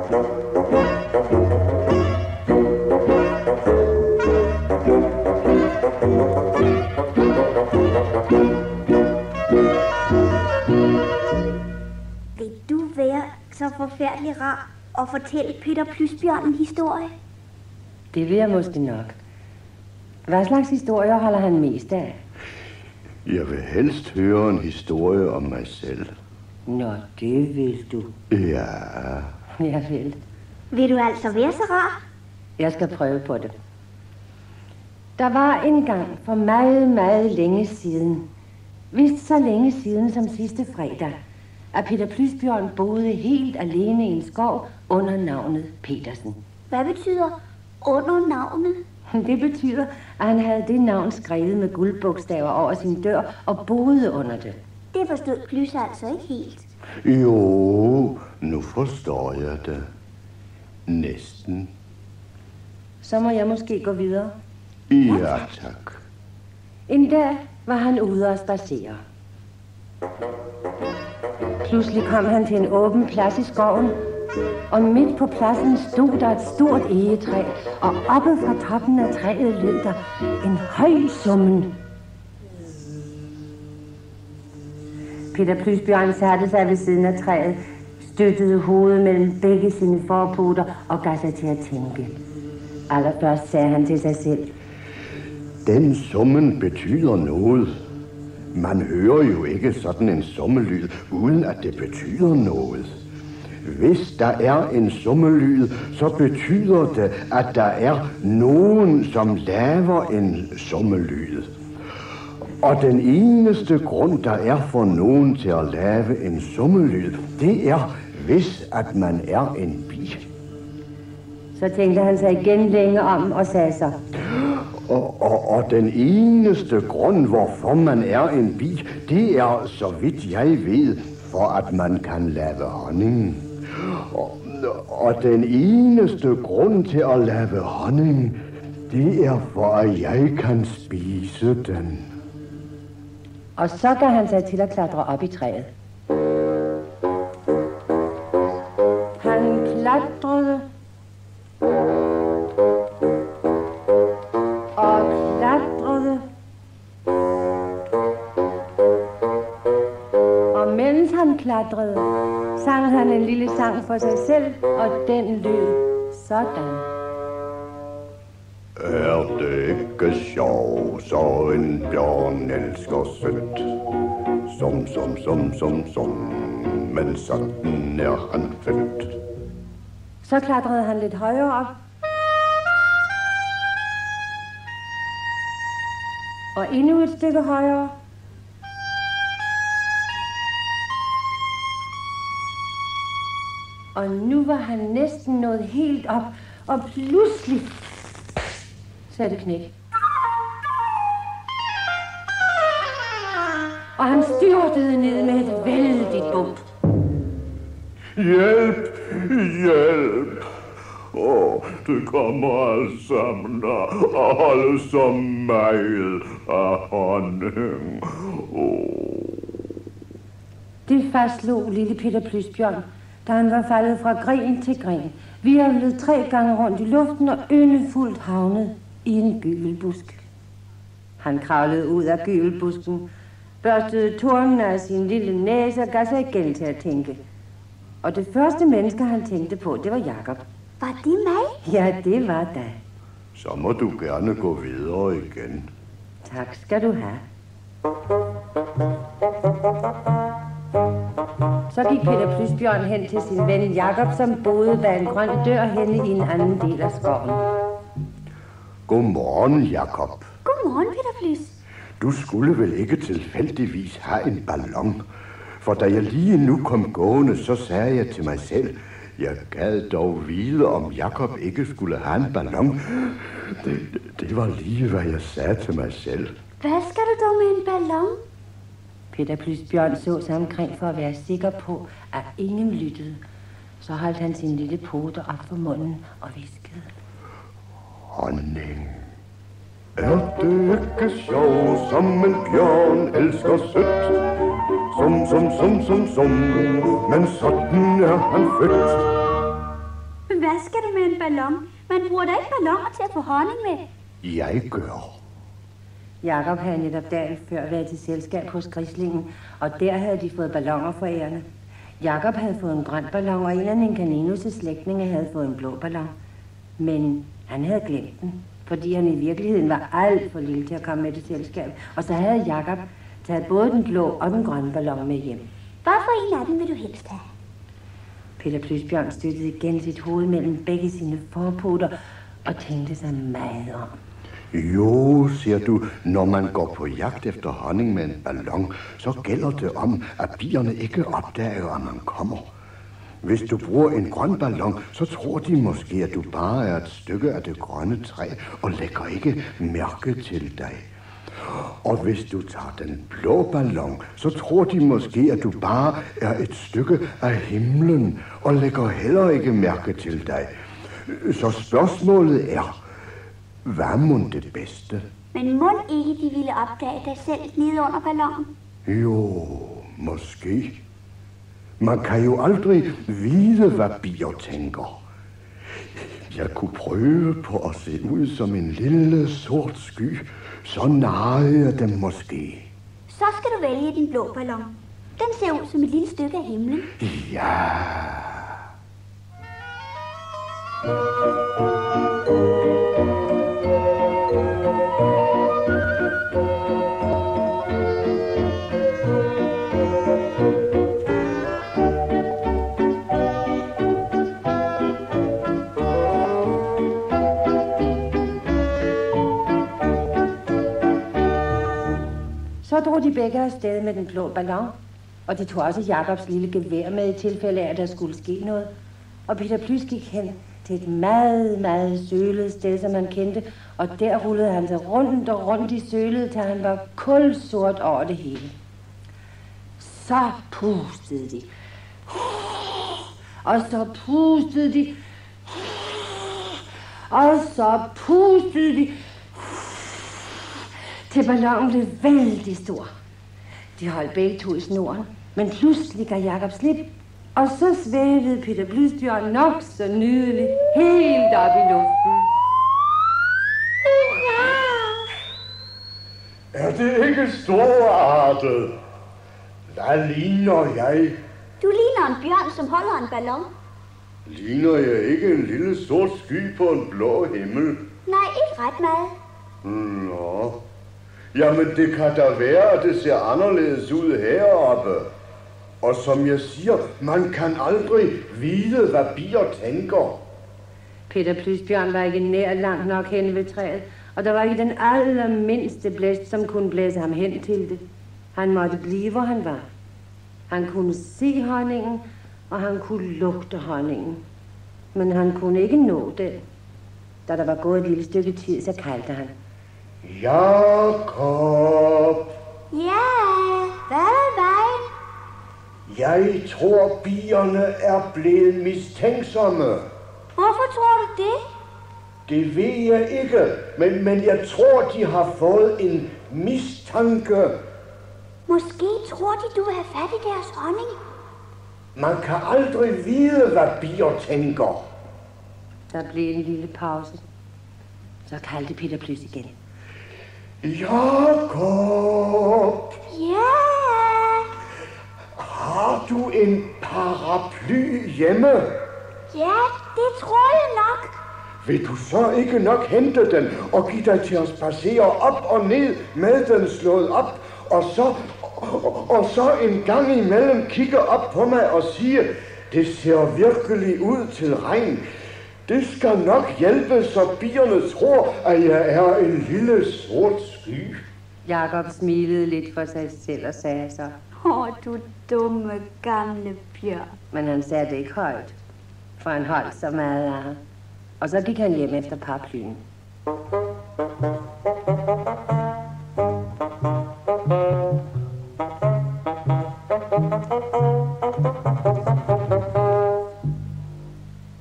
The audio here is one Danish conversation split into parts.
Vil du være så forfærdelig rar og fortælle Peter Plysbjørn en historie? Det vil jeg måske nok. Hvad slags historier holder han mest af? Jeg vil helst høre en historie om mig selv. Nå, det vil du. Ja. Jeg vil. Vil du altså være så rar? Jeg skal prøve på det. Der var engang for meget, meget længe siden, vist så længe siden som sidste fredag, at Peter Plysbjørn boede helt alene i en skov under navnet Petersen. Hvad betyder under navnet? Det betyder, at han havde det navn skrevet med guldbogstaver over sin dør og boede under det. Det forstod Plys altså ikke helt. Jo, nu forstår jeg det. Næsten. Så må jeg måske gå videre. Ja, tak. En dag var han ude at spacere. Pludselig kom han til en åben plads i skoven, og midt på pladsen stod der et stort egetræ, og oppe fra toppen af træet lød der en høj summen. Peter Plysbjørn satte sig ved siden af træet, støttede hovedet mellem begge sine forpoter og gav sig til at tænke. Allerførst sagde han til sig selv: Den summen betyder noget. Man hører jo ikke sådan en summelyd, uden at det betyder noget. Hvis der er en summelyd, så betyder det, at der er nogen, som laver en summelyd. Og den eneste grund, der er for nogen til at lave en summelyd, det er, hvis at man er en bi. Så tænkte han sig igen længe om og sagde så: Og den eneste grund, hvorfor man er en bi, det er, så vidt jeg ved, for at man kan lave honning. Og den eneste grund til at lave honning, det er for, at jeg kan spise den. Og så gav han sig til at klatre op i træet. Han klatrede og klatrede, og mens han klatrede, sang han en lille sang for sig selv, og den lød sådan. Er det ikke sjov, så en bjørn elsker sødt? Som, men sådan er han født. Så klatrede han lidt højere op, og endnu et stykke højere. Og nu var han næsten nået helt op, og pludselig sagde det knæk. Og han styrtede ned med et vældigt bump. Hjælp! Hjælp! Det kommer alt sammen og holde så meget af honning. Det fastslog lille Peter Plysbjørn, da han var faldet fra gren til gren, virvlet 3 gange rundt i luften og yndefuldt havnet i en gyvelbusk. Han kravlede ud af gyvelbusken, børstede tornen af sin lille næse og gav sig igen til at tænke. Og det første menneske, han tænkte på, det var Jakob. Var det mig? Ja, det var da. Så må du gerne gå videre igen. Tak skal du have. Så gik Peter Plysbjørn hen til sin ven Jakob, som boede bag en grøn dør henne i en anden del af skoven. Godmorgen, Jakob. Godmorgen, Peter Plys. Du skulle vel ikke tilfældigvis have en ballon? For da jeg lige nu kom gående, så sagde jeg til mig selv, jeg gad dog vide, om Jakob ikke skulle have en ballon. Det var lige, hvad jeg sagde til mig selv. Hvad skal du dog med en ballon? Peter Plysbjørn så sig omkring for at være sikker på, at ingen lyttede. Så holdt han sin lille pote op for munden og viskede: Honning. Er det ikke sjov, som en bjørn elsker sødt? Som, men sådan er han født. hvad skal du med en ballon? Man bruger da ikke balloner til at få honning med. Jeg gør. Jakob havde netop dagen før været til selskab hos Grislingen, og der havde de fået balloner for ærende. Jakob havde fået en brandballon, og en af Ninkaninus' slægtninge havde fået en blå ballon. Men han havde glemt den, fordi han i virkeligheden var alt for lille til at komme med til selskab. Og så havde Jakob taget både den blå og den grønne ballon med hjem. Hvad for en af dem vil du helst have? Peter Plysbjørn støttede igen sit hoved mellem begge sine forpoter og tænkte sig meget om. Jo, siger du, når man går på jagt efter honning med en ballon, så gælder det om, at bierne ikke opdager, at man kommer. Hvis du bruger en grøn ballon, så tror de måske, at du bare er et stykke af det grønne træ og lægger ikke mærke til dig. Og hvis du tager den blå ballon, så tror de måske, at du bare er et stykke af himlen og lægger heller ikke mærke til dig. Så spørgsmålet er, hvad mon det bedste? Men mon ikke de ville opdage dig selv nede under ballonen? Jo, måske. Man kan jo aldrig vide, hvad bier tænker. Jeg kunne prøve på at se ud som en lille sort sky, så narrede jeg dem måske. Så skal du vælge din blå ballon. Den ser ud som et lille stykke af himlen. Ja. Så drog de begge afsted med den blå ballon, og de tog også Jakobs lille gevær med i tilfælde af, at der skulle ske noget. Og Peter Plys gik hen til et meget, meget sølet sted, som han kendte, og der rullede han sig rundt og rundt i sølet, til han var kulsort over det hele. Så pustede de. Og så pustede de. Og så pustede de. Til ballonen blev vældig stor. De holdt begge to i snoren, men pludselig gav Jakob slip, og så svævede Peter Plysbjørn nok så nydeligt helt op i luften. Er det ikke storartet? Hvad ligner jeg? Du ligner en bjørn, som holder en ballon. Ligner jeg ikke en lille sort sky på en blå himmel? Nej, ikke ret meget. Nå. Jamen, det kan da være, at det ser anderledes ud heroppe. Og som jeg siger, man kan aldrig vide, hvad bier tænker. Peter Plysbjørn var ikke nær langt nok hen ved træet, og der var ikke den allermindste blæst, som kunne blæse ham hen til det. Han måtte blive, hvor han var. Han kunne se honningen, og han kunne lugte honningen. Men han kunne ikke nå den. Da der var gået et lille stykke tid, så kaldte han. Jakob! Ja, hvad er vejen? Jeg tror, bierne er blevet mistænksomme. Hvorfor tror du det? Det ved jeg ikke, men jeg tror, de har fået en mistanke. Måske tror de, du vil have fat i deres honning. Man kan aldrig vide, hvad bier tænker. Der blev en lille pause. Så kaldte Peter Plys igen. Jakob! Ja! Har du en paraply hjemme? Ja, det tror jeg nok. Vil du så ikke nok hente den og give dig til at spacere op og ned med den slået op, og så en gang imellem kigge op på mig og sige, det ser virkelig ud til regn. Det skal nok hjælpe, så bierne tror, at jeg er en lille sort sky. Jakob smilede lidt for sig selv og sagde så. Du dumme gamle bjørn. Men han sagde det ikke højt, for han holdt så meget af ham. Og så gik han hjem efter paraplyen.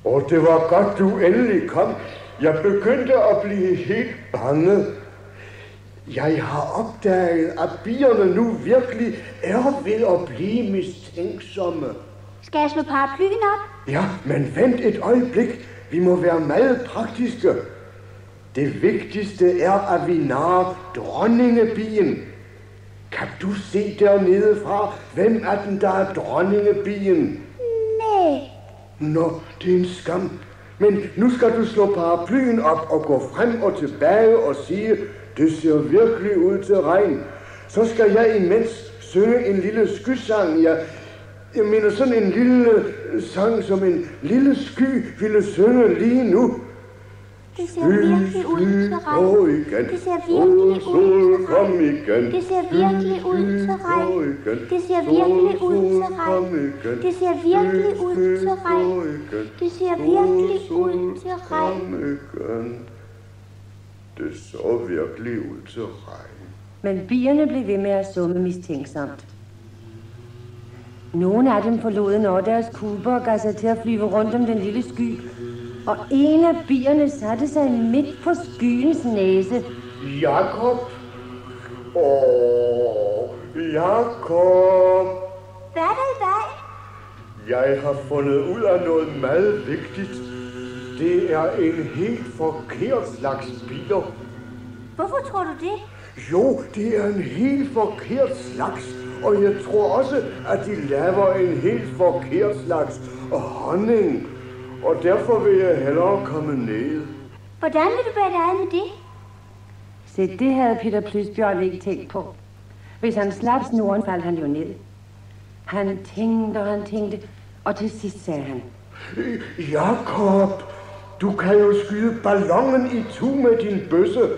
Og det var godt, du endelig kom. Jeg begyndte at blive helt bange. Jeg har opdaget, at bierne nu virkelig er ved at blive mistænksomme. Skal jeg slå paraplyen op? Ja, men vent et øjeblik. Vi må være meget praktiske. Det vigtigste er, at vi narer dronningebien. Kan du se dernede fra, hvem er den, der er dronningebien? Nej. Nå, det er en skam. Men nu skal du slå paraplyen op og gå frem og tilbage og sige, det ser virkelig ud til regn. Så skal jeg imens synge en lille skysang. Jeg mener sådan en lille sang, som en lille sky ville synge lige nu. Det ser virkelig ud til regn. Det ser virkelig ud til regn. Det ser virkelig ud til regn. Det ser virkelig ud til regn. Det ser virkelig ud til regn. Det ser virkelig ud til regn. Det så virkelig ud til regn. Men bierne blev ved med at summe mistænksomt. Nogle af dem forlod når deres kuber og gav sig til at flyve rundt om den lille sky. Og en af bierne satte sig midt på skyens næse. Jakob! Jakob! Hvad er der i vej? Jeg har fundet ud af noget meget vigtigt. Det er en helt forkert slags bier. Hvorfor tror du det? Jo, det er en helt forkert slags. Og jeg tror også, at de laver en helt forkert slags honning. Og derfor vil jeg hellere komme ned. Hvordan vil du bære dig ad med det? Se, det havde Peter Plysbjørn ikke tænkt på. Hvis han slap snoren, faldt han jo ned. Han tænkte, og til sidst sagde han: Jakob, du kan jo skyde ballonen i tu med din bøsse.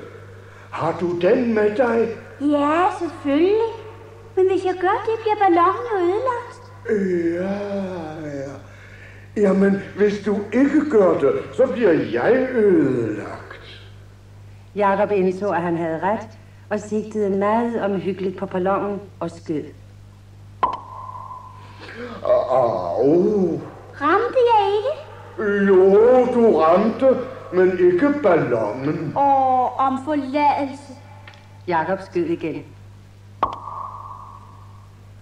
Har du den med dig? Ja, selvfølgelig. Men hvis jeg gør det, bliver ballonen jo ødelagt. Ja. Jamen, hvis du ikke gør det, så bliver jeg ødelagt. Jakob indså, at han havde ret, og sigtede meget omhyggeligt på ballonen og skød. Ramte jeg ikke? Jo, du ramte, men ikke ballonen. Om forladelse. Jakob skød igen.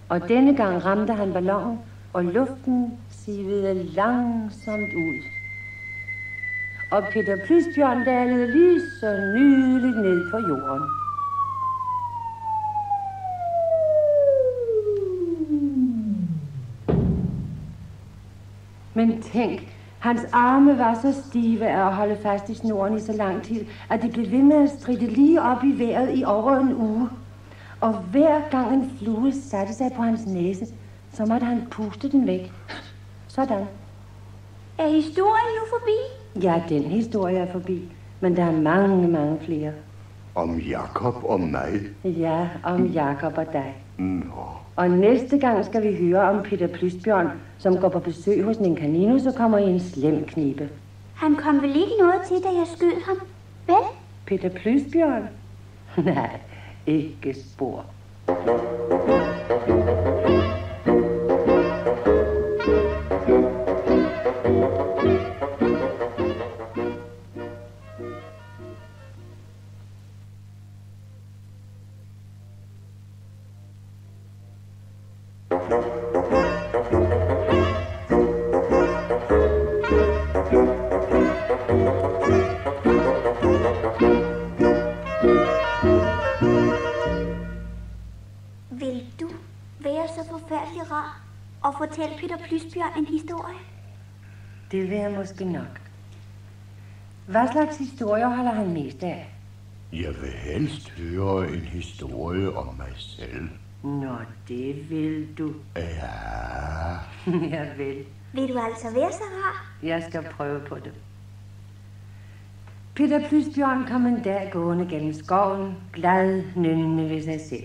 Og denne gang ramte han ballonen, og luften sivede langsomt ud. Og Peter Plysbjørn dalede lige så nydeligt ned på jorden. Men tænk, hans arme var så stive af at holde fast i snoren i så lang tid, at de blev ved med at stritte lige op i vejret i over en uge. Og hver gang en flue satte sig på hans næse, så måtte han puste den væk. Sådan. Er historien nu forbi? Ja, den historie er forbi. Men der er mange flere. Om Jakob og mig? Ja, om Jakob og dig. Nå. Og næste gang skal vi høre om Peter Plysbjørn, som går på besøg hos en kaninus og kommer i en slem knibe. Han kom vel ikke noget til, da jeg skød ham? Vel? Peter Plysbjørn? Nej, ikke spor. Vil du være så forfærdelig rar og fortælle Peter Plysbjørn en historie? Det vil jeg måske nok. Hvad slags historier holder han mest af? Jeg vil helst høre en historie om mig selv. Nå, det vil du. Ja. Jeg vil. Vil du altså være så rar? Jeg skal prøve på det. Peter Plysbjørn kom en dag gående gennem skoven, glad nynnende ved sig selv.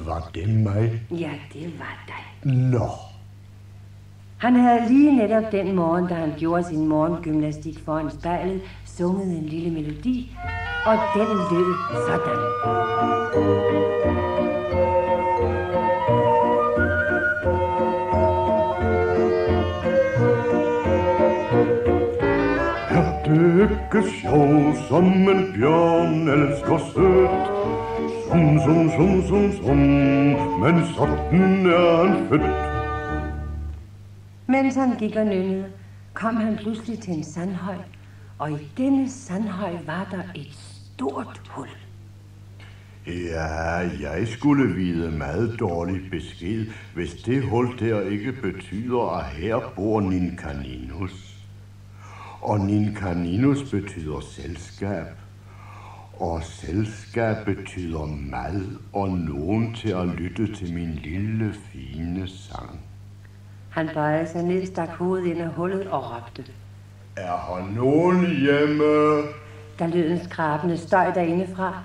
Var det mig? Ja, det var dig. Nå. Han havde lige netop den morgen, da han gjorde sin morgengymnastik foran spejlet, sunget en lille melodi, og den lød sådan. Er det ikke sjov, som en bjørn elsker sødt? Som, men sådan er han født. Mens han gik og nynnede, kom han pludselig til en sandhøj, og i denne sandhøj var der et stort hul. Ja, jeg skulle vide meget dårlig besked, hvis det hul der ikke betyder, at her bor Ninkaninus. Og Ninkaninus betyder selskab. Og selskab betyder mad og nogen til at lytte til min lille, fine sang. Han bøjede sig ned, stak hovedet ind af hullet og råbte. Er her nogen hjemme? Der lød en skrabende støj derindefra.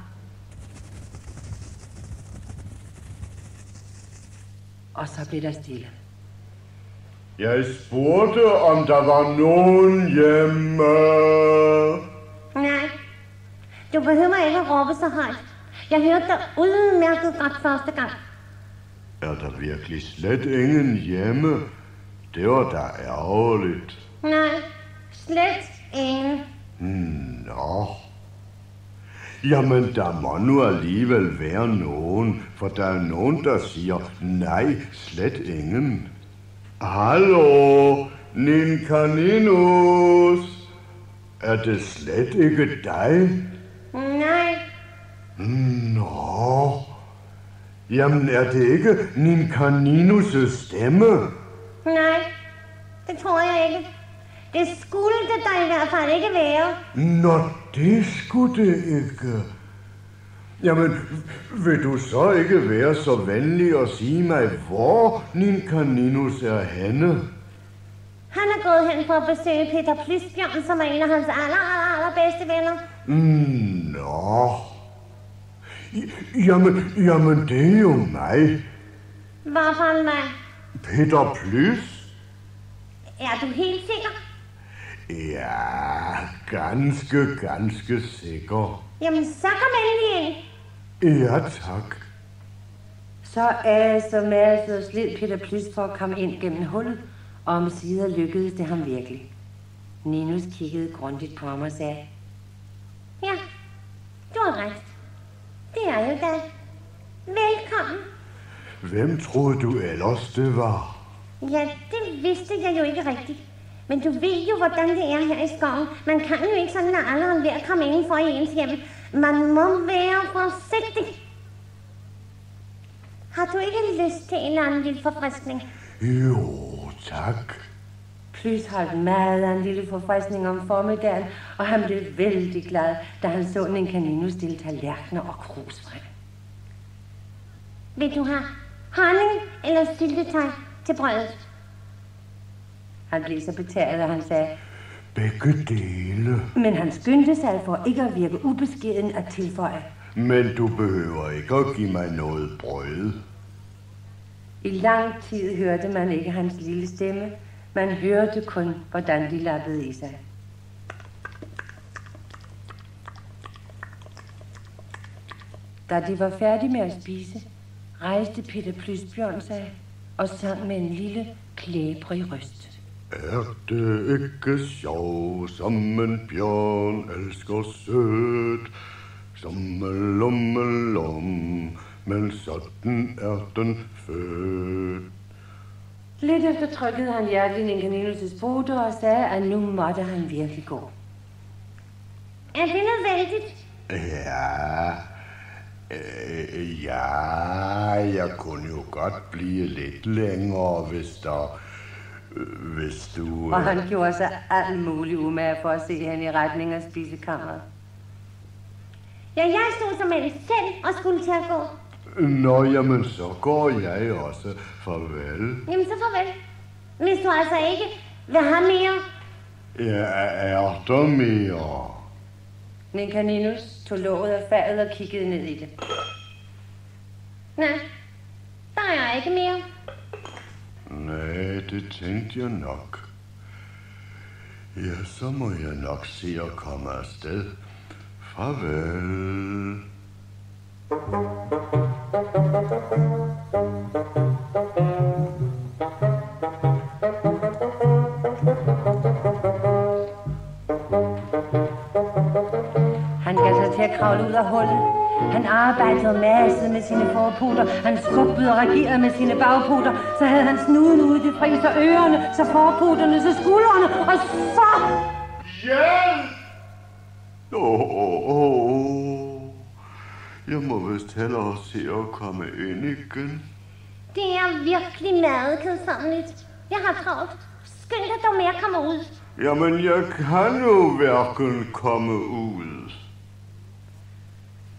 Og så blev der stille. Jeg spurgte, om der var nogen hjemme. Nej, du behøver ikke at råbe så højt. Jeg hørte dig udmærket godt første gang. Er der virkelig slet ingen hjemme? Det var da ærgerligt. Nej, slet ingen. Nå. Jamen, der må nu alligevel være nogen, for der er nogen, der siger, nej, slet ingen. Hallo, Ninkaninus. Er det slet ikke dig? Nej. Nå. Jamen, er det ikke Ninkaninus' stemme? Nej, det tror jeg ikke. Det skulle det der i hvert fald ikke være. Nå, det skulle det ikke. Jamen, vil du så ikke være så venlig og sige mig, hvor Ninkaninus er henne? Han er gået hen for at besøge Peter Plysbjørn, som er en af hans allerbedste venner. Nå. Jamen, det er jo mig. Hvorfor mig? Peter Plys? Er du helt sikker? Ja, ganske sikker. Jamen, så kom endelig ind. Ja, tak. Så masede og slid Peter Plys for at komme ind gennem hullet, og omsider lykkedes det ham virkelig. Ninus kiggede grundigt på ham og sagde, ja, du har ret. Det er jo da. Velkommen. Hvem troede du ellers det var? Ja, det vidste jeg jo ikke rigtigt. Men du ved jo, hvordan det er her i skoven. Man kan jo ikke sådan, at alle er ved at komme indenfor i ens hjem. Man må være forsigtig. Har du ikke lyst til en eller anden lille forfriskning? Jo, tak. Plys holdt meget af en lille forfriskning om formiddagen, og han blev vældig glad, da han så Ninkaninus stille tallerkener og krus frem. Vil du have honning eller syltetøj til brødet? Han blev så betaget, og han sagde, begge dele. Men han skyndte sig for ikke at virke ubeskeden at tilføje. Men du behøver ikke at give mig noget brød. I lang tid hørte man ikke hans lille stemme. Man hørte kun, hvordan de lappede i sig. Da de var færdige med at spise, rejste Peter Plysbjørn sig og sang med en lille, klæbrig røst. Er det ikke sjov, som en bjørn elsker sødt, sommelommelom, men sådan er den født. Lidt efter trykkede han hjerteligt Ninkaninus' poter og sagde, at nu måtte han virkelig gå. Er det nødvendigt? Ja, jeg kunne jo godt blive lidt længere, hvis du... Og han gjorde sig alt muligt umage for at se hende i retning af spisekammeret. Ja, jeg stod som en selv og skulle til at gå. Nå, jamen, så går jeg også. Farvel. Jamen, så farvel. Hvis du altså ikke vil have mere. Ja, er der mere? Ninkaninus tog låget af fadet og kiggede ned i det. Nej, der er ikke mere. Nej, det tænkte jeg nok. Ja, så må jeg nok se at komme afsted. Farvel. Han gav sig til at kravle ud af hullet. Han arbejdede og massede med sine forpoter. Han skubbede og regerede med sine bagpoter. Så havde han snuden ude i det fri, så ørerne, sig forpoterne til skuldrene, og så... Hjælp! Jeg må vist hellere se at komme ind igen. Det er virkelig meget kedsommeligt. Jeg har travlt. Skynd dig dog med at komme ud. Jamen, jeg kan jo hverken komme ud.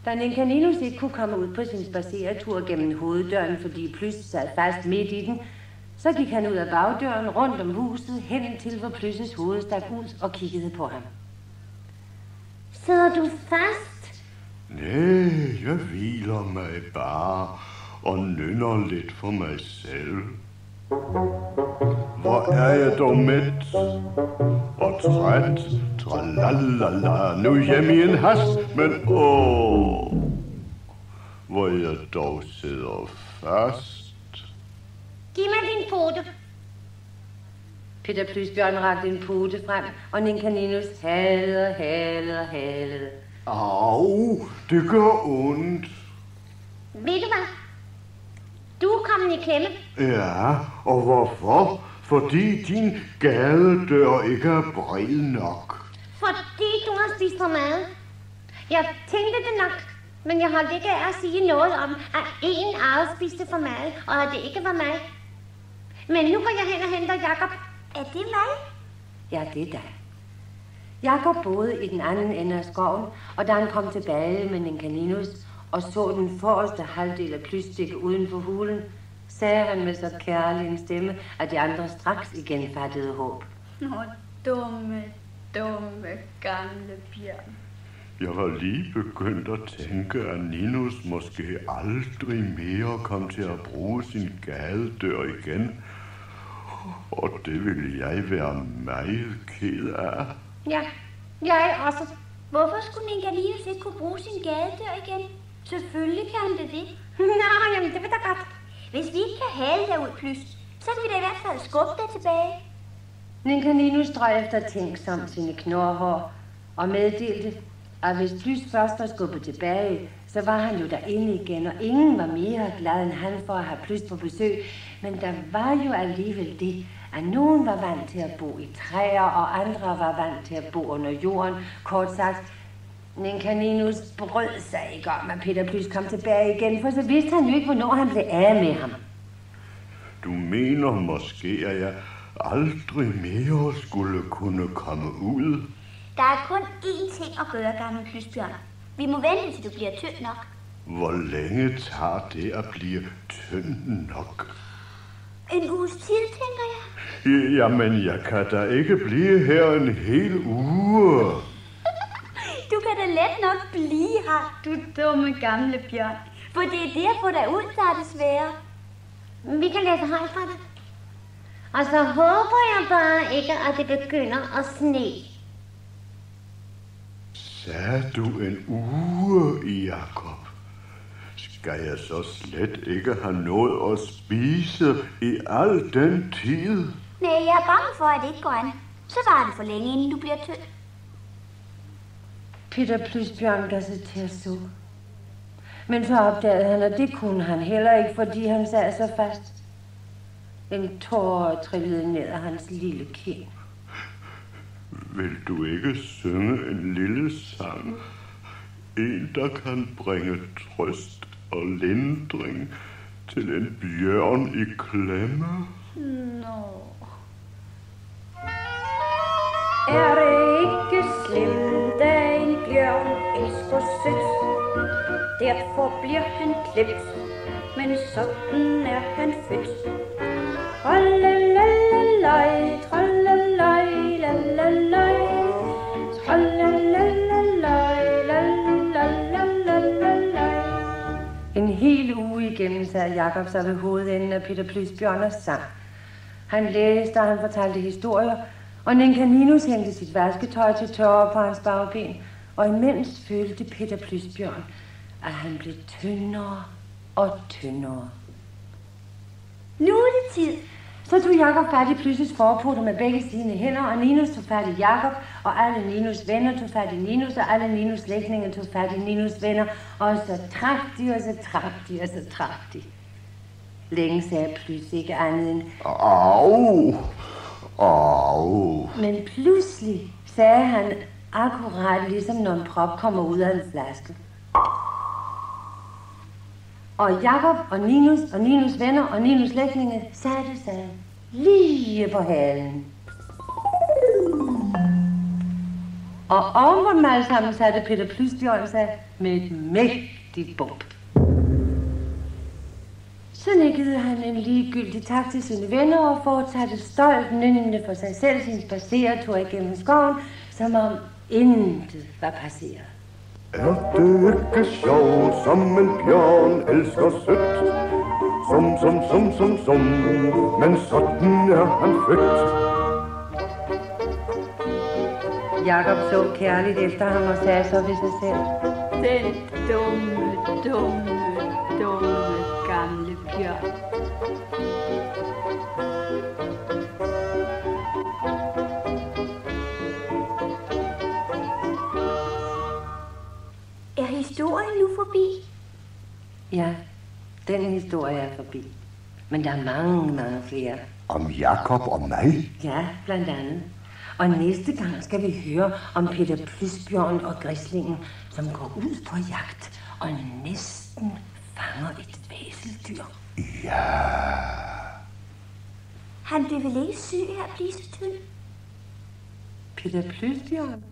Da Ninkaninus ikke kunne komme ud på sin spadseretur gennem hoveddøren, fordi Plys sad fast midt i den, så gik han ud af bagdøren rundt om huset, hen til hvor Plys' hoved stak ud og kiggede på ham. Sidder du fast? Nej, jeg hviler mig bare og nynner lidt for mig selv. Hvor er jeg dog mæt og træt, tralalala, nu hjem i en hast, men hvor jeg dog sidder fast. Giv mig din pote. Peter Plysbjørn rakte en pote frem, og Ninkaninus halede. Au, det gør ondt. Ved du hvad? Du er kommet i klemme. Ja, og hvorfor? Fordi din gadedør ikke er bred nok. Fordi du har spist for meget. Jeg tænkte det nok, men jeg holdt ikke af at sige noget om, at en eget spiste for meget, og at det ikke var mig. Men nu går jeg hen og henter Jakob. Er det mig? Ja, det er dig. Jakob boede i den anden ende af skoven, og da han kom tilbage med Ninkaninus og så den forreste halvdel af Plys stikke uden for hulen, sagde han med så kærlig en stemme, at de andre straks igen fattede håb. Dumme gamle bjørn. Jeg var lige begyndt at tænke, at Ninus måske aldrig mere kom til at bruge sin gadedør igen. Og det ville jeg være meget ked af. Ja, jeg også. Hvorfor skulle Ninkaninus ikke kunne bruge sin gadedør igen? Selvfølgelig kan han det. Nå, jamen det vil da godt. Hvis vi ikke kan hale derud, Plys, så kan vi da i hvert fald skubbe dig tilbage. Ninkaninus strøg efter tænksomt sine knorhår og meddelte, at hvis Plys først var skubbet tilbage, så var han jo derinde igen, og ingen var mere glad end han for at have Plys på besøg. Men der var jo alligevel det, at nogen var vant til at bo i træer, og andre var vant til at bo under jorden. Kort sagt, Ninkaninus brød sig ikke om, at Peter Plys kom tilbage igen, for så vidste han jo ikke, hvornår han blev af med ham. Du mener måske, at jeg aldrig mere skulle kunne komme ud? Der er kun én ting at gøre, gamle Plysbjørn. Vi må vente, til du bliver tynd nok. Hvor længe tager det at blive tynd nok? En uges tid, tænker jeg. Jamen, jeg kan da ikke blive her en hel uge. Du kan da let nok blive her, du dumme gamle bjørn. For det er det at få dig ud, der er det svære. Vi kan læse højt fra det. Og så håber jeg bare ikke, at det begynder at sne. Sagde du en uge, Jakob? Skal jeg så slet ikke have noget at spise i al den tid? Nej, jeg er bange for, at det ikke går an. Så var det for længe, inden du bliver tynd. Peter Plysbjørn gav sig til at sukke. Men så opdagede han, at det kunne han heller ikke, fordi han sad så fast. En tåre trillede ned af hans lille kind. Vil du ikke synge en lille sang? En, der kan bringe trøst og lindring til en bjørn i klemme? Nå. Er det ikke slemt, da en bjørn elsker sødt? Derfor bliver han klemt, men sådan er han født. Tralalalaj, tralalaj, lalalaj, tralalalaj, lalalaj. En hel uge igennem sad Jakob sig ved hovedenden af Peter Plysbjørn og sang. Han læste, og han fortalte historier, og Ninkaninus hængte sit vasketøj til tørre på hans bagben, og imens følte Peter Plysbjørn, at han blev tyndere og tyndere. Nu er det tid. Så tog Jakob fat i Plys' forpoter med begge sine hænder, og Ninus tog fat i Jakob, og alle Ninus' venner tog fat i Ninus, og alle Ninus' slægtninge tog fat i Ninus' venner, og så trak de, og så trak de, og så trak de. Længe sagde Plys ikke andet end... Au! Men pludselig sagde han akkurat ligesom når en prop kommer ud af en flaske. Og Jakob og Ninus venner og Ninus slægtninge satte sig lige på halen. Og oven på dem alle sammen satte Peter Plysbjørn sig med et mægtigt bump. Så nikkede han en ligegyldig tak til sine venner og fortsatte stolt nynnende for sig selv sin spaceretur igennem skoven, som om intet var passeret. Er det ikke sjovt, som en bjørn elsker sødt? Som, men sådan er han født. Jakob så kærligt efter ham og sagde så ved sig selv: Den dumme gamle bjørn. Er historien nu forbi? Ja, den historie er forbi. Men der er mange flere. Om Jakob og mig? Ja, blandt andet. Og næste gang skal vi høre om Peter Plysbjørn og grislingen, som går ud på jagt og næsten fanger et væseldyr. Ja. Han blev vel ikke syg af at blive så tynd? Peter Plysbjørn?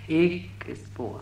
Ikke spor.